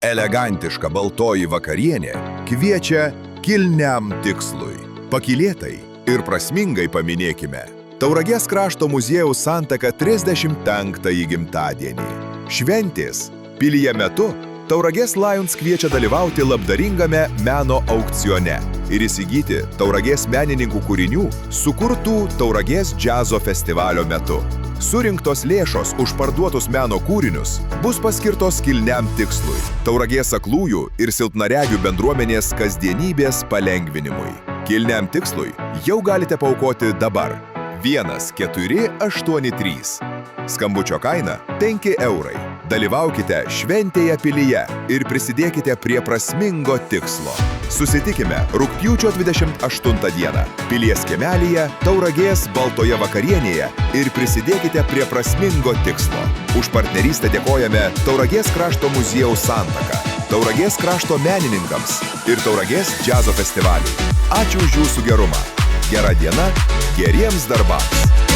Elegantiška baltoji vakarienė kviečia kilniam tikslui. Pakylėtai ir prasmingai paminėkime Tauragės krašto muziejaus Santaka 35-ąjį gimtadienį. Šventės pilyje metu Tauragės Lions kviečia dalyvauti labdaringame meno aukcione ir įsigyti Tauragės menininkų kūrinių sukurtų Tauragės džiazo festivalio metu. Surinktos lėšos už parduotus meno kūrinius bus paskirtos kilniam tikslui – Tauragės aklųjų ir silpnaregių bendruomenės kasdienybės palengvinimui. Kilniam tikslui jau galite paaukoti dabar. 1483. Skambučio kaina 5 eurai. Dalyvaukite šventėje pilyje ir prisidėkite prie prasmingo tikslo. Susitikime rugpjūčio 28 dieną Pilies kiemelyje Tauragės baltoje vakarienėje ir prisidėkite prie prasmingo tikslo. Už partnerystę dėkojame Tauragės krašto muziejaus Santaka, Tauragės krašto menininkams ir Tauragės džiazo festivaliui. Ačiū už jūsų gerumą. Gera diena, geriems darbams.